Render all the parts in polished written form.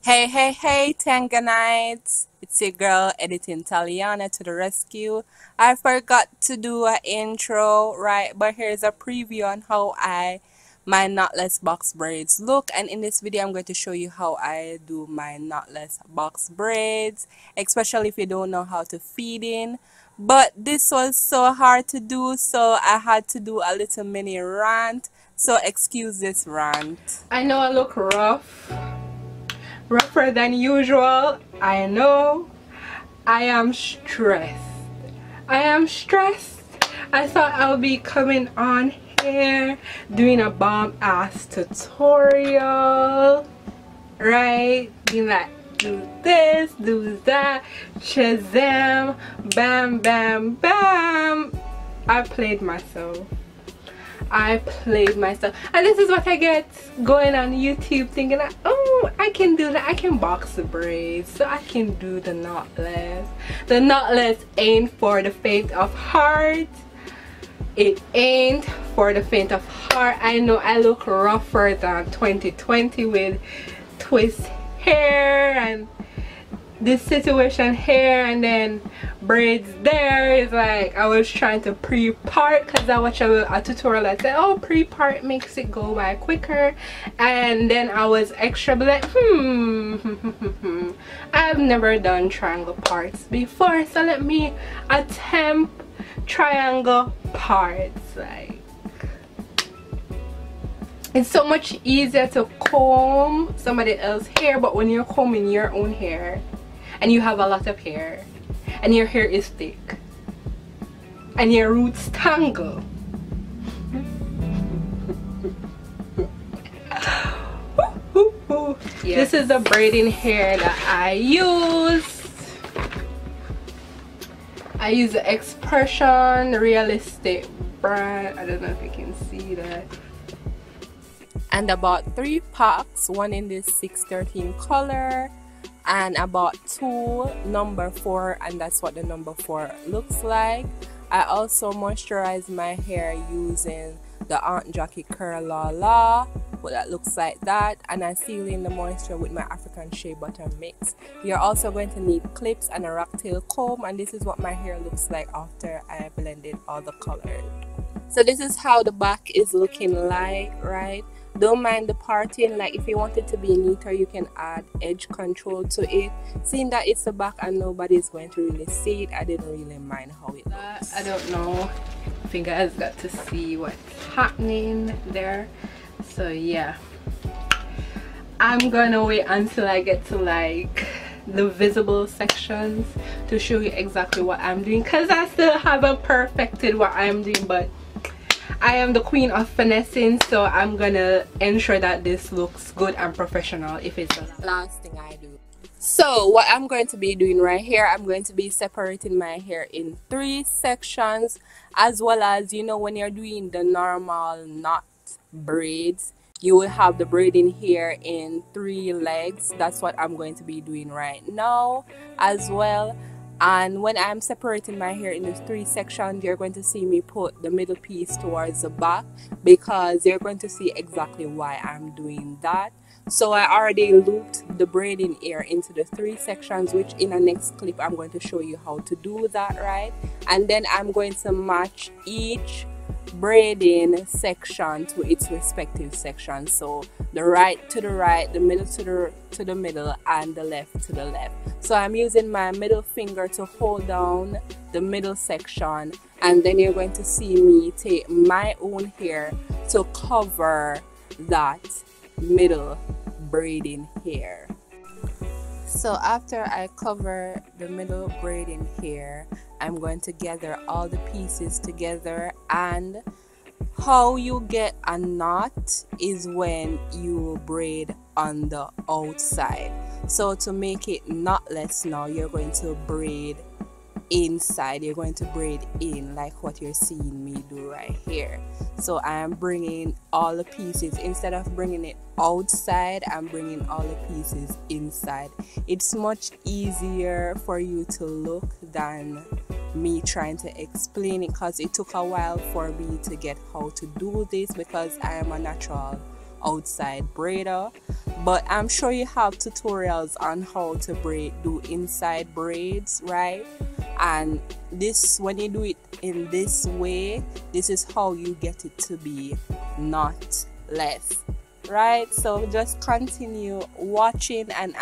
Hey, Tang Gangnites! It's your girl, Editing Taliana, to the rescue. I forgot to do an intro, right? But here's a preview on how my knotless box braids look. And in this video, I'm going to show you how I do my knotless box braids, especially if you don't know how to feed in. But this was so hard to do, so I had to do a little mini rant. So excuse this rant. I know I look rougher than usual. I know. I am stressed. I thought I'll be coming on here doing a bomb ass tutorial, right? Being like, do this, do that, shazam, bam bam bam. I played myself, and this is what I get going on YouTube, thinking that, oh, I can do that, I can box the braids, so I can do the knotless. The knotless ain't for the faint of heart. It ain't for the faint of heart. I know I look rougher than 2020 with twist hair and this situation here and then braids there. Is like I was trying to pre-part because I watched a tutorial that said, oh, pre-part makes it go by quicker, and then I was extra like, I've never done triangle parts before, so let me attempt triangle parts. Like, it's so much easier to comb somebody else's hair, but when you're combing your own hair and you have a lot of hair and your hair is thick and your roots tangle, yes. This is the braiding hair that I use. I use the Xpression realistic brand. I don't know if you can see that. And about 3 packs, one in this 613 color, and about 2 number 4, and that's what the number 4 looks like. I also moisturize my hair using the Aunt Jackie Curl La, but that looks like that, and I seal in the moisture with my African Shea Butter Mix. You're also going to need clips and a rocktail comb, and this is what my hair looks like after I blended all the colors. So this is how the back is looking like, right? Don't mind the parting. Like, if you want it to be neater, you can add edge control to it. Seeing that it's the back and nobody's going to really see it, I didn't really mind how it looks. I don't know if you guys got to see what's happening there. So yeah, I'm gonna wait until I get to like the visible sections to show you exactly what I'm doing, because I still haven't perfected what I'm doing, but I am the queen of finessing, so I'm gonna ensure that this looks good and professional if it's the last thing I do. So what I'm going to be doing right here, I'm going to be separating my hair in 3 sections, as well as, you know, when you're doing the normal knot braids, you will have the braiding here in 3 legs. That's what I'm going to be doing right now as well. And when I'm separating my hair in these 3 sections, you're going to see me put the middle piece towards the back, because you're going to see exactly why I'm doing that. So I already looped the braiding ear into the 3 sections, which in a next clip I'm going to show you how to do that, right? And then I'm going to match each braiding section to its respective section. So the right to the right, the middle to the middle, and the left to the left. So I'm using my middle finger to hold down the middle section, and then you're going to see me take my own hair to cover that middle braiding hair. So after I cover the middle braiding hair, I'm going to gather all the pieces together. And how you get a knot is when you braid on the outside. So to make it knotless now, you're going to braid inside. You're going to braid in, like what you're seeing me do right here. So I am bringing all the pieces, instead of bringing it outside, I'm bringing all the pieces inside. It's much easier for you to look than me trying to explain it, because it took a while for me to get how to do this, because I am a natural outside braider. but I'm sure you have tutorials on how to do inside braids, right? And this, when you do it in this way, this is how you get it to be knotless, right? So just continue watching, and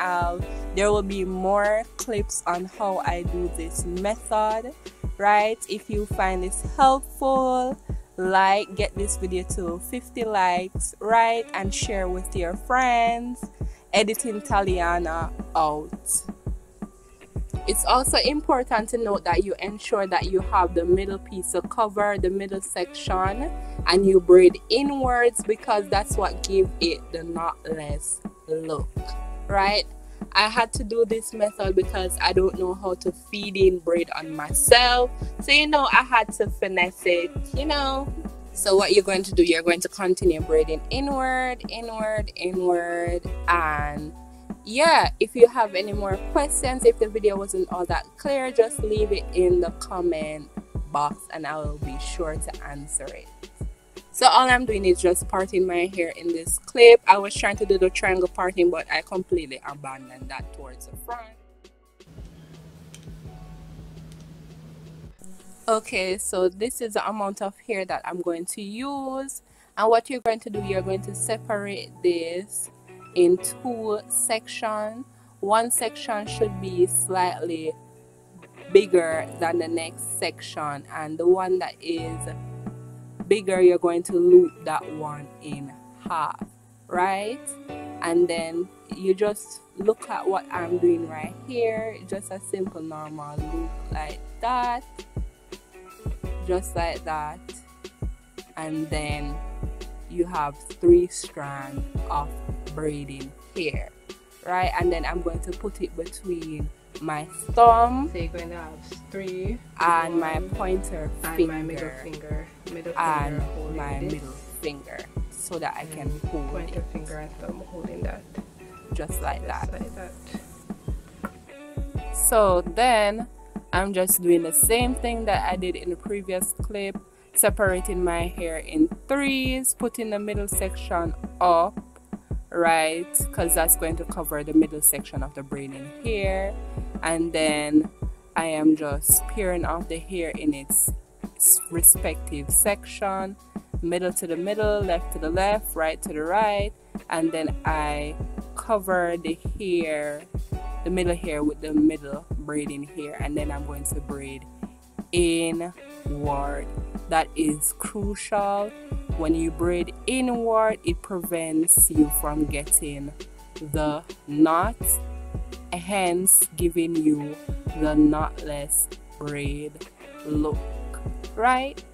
there will be more clips on how I do this method, right? If you find this helpful, get this video to 50 likes, right? And share with your friends. Editing Taliana out. It's also important to note that you ensure that you have the middle piece to cover the middle section, and you braid inwards, because that's what gives it the knotless look, right? I had to do this method because I don't know how to feed in braid on myself, so I had to finesse it, So what you're going to do, you're going to continue braiding inward, and yeah, if you have any more questions, if the video wasn't all that clear, just leave it in the comment box and I will be sure to answer it. So all I'm doing is just parting my hair in this clip. I was trying to do the triangle parting, but I completely abandoned that towards the front. Okay, so this is the amount of hair that I'm going to use, and what you're going to do, you're going to separate this in 2 sections. One section should be slightly bigger than the next section, and the one that is bigger, you're going to loop that one in half, right? And then you just look at what I'm doing right here, just a simple normal loop like that, just like that, and then you have 3 strands of braiding hair, right? And then I'm going to put it between my thumb, so you're going to have 3 and my pointer and finger, my middle finger and holding my this. middle finger, so that I can hold Pointer it finger and thumb holding that, just like that. like that. So then I'm just doing the same thing that I did in the previous clip, separating my hair in 3s, putting the middle section up, right, because that's going to cover the middle section of the braiding hair, and then I am just pairing off the hair in its respective section, middle to the middle, left to the left, right to the right, and then I cover the hair, the middle hair, with the middle braiding hair, and then I'm going to braid inward. That is crucial. When you braid inward, it prevents you from getting the knot, hence giving you the knotless braid look, right?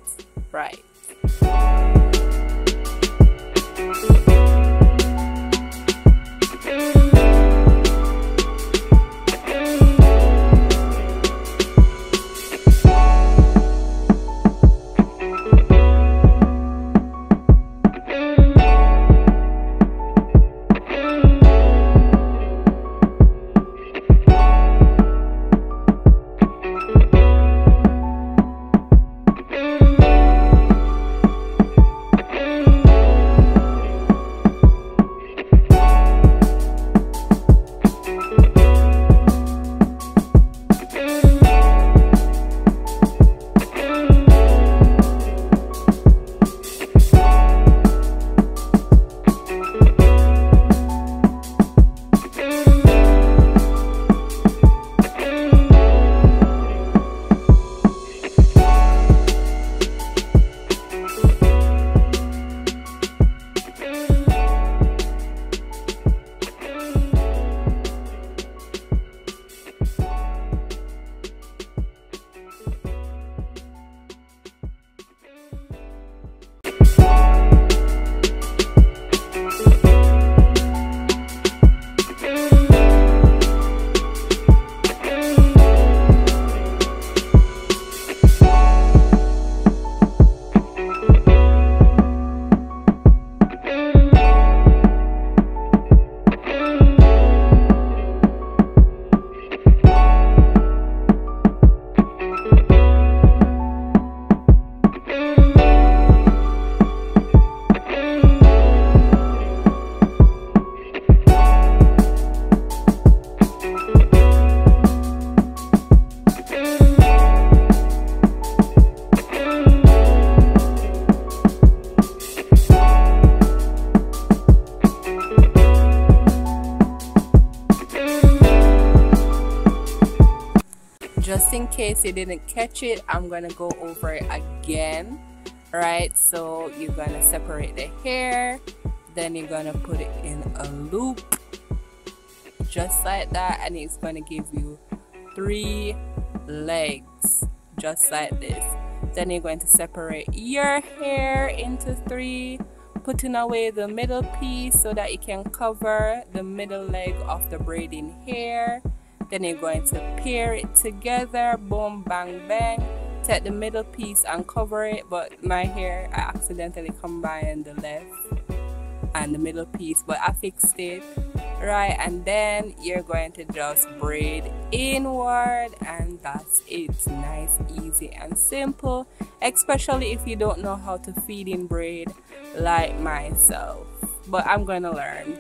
case you didn't catch it, I'm gonna go over it again. Right, so you're gonna separate the hair, then you're gonna put it in a loop just like that, and it's gonna give you 3 legs just like this. Then you're going to separate your hair into 3, putting away the middle piece so that you can cover the middle leg of the braiding hair. Then you're going to pair it together, boom, bang, bang. Take the middle piece and cover it, but my hair, I accidentally combined the left and the middle piece, but I fixed it. Right, and then you're going to just braid inward, and that's it. Nice, easy and simple, especially if you don't know how to feed in braid like myself. But I'm gonna learn.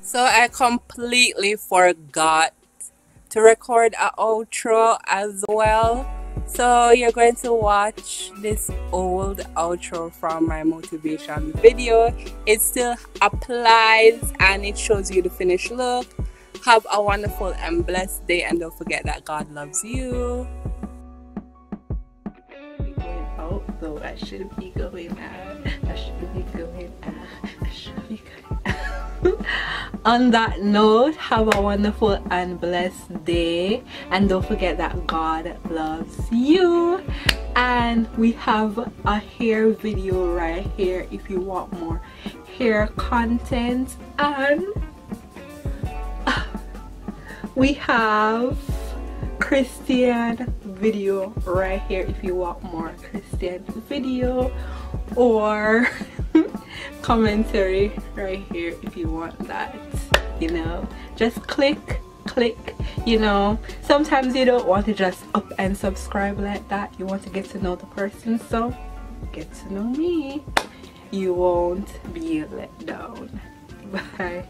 So I completely forgot to record an outro as well. So you're going to watch this old outro from my motivation video. It still applies and it shows you the finished look. Have a wonderful and blessed day, and don't forget that God loves you. Going out, though I shouldn't be going out. I shouldn't be going out. I should be going out. On that note, have a wonderful and blessed day, and don't forget that God loves you. And we have a hair video right here if you want more hair content, and we have Christian video right here if you want more Christian video, or commentary right here if you want that. You know, just click, you know. Sometimes you don't want to just up and subscribe like that. You want to get to know the person, so get to know me. You won't be let down. Bye.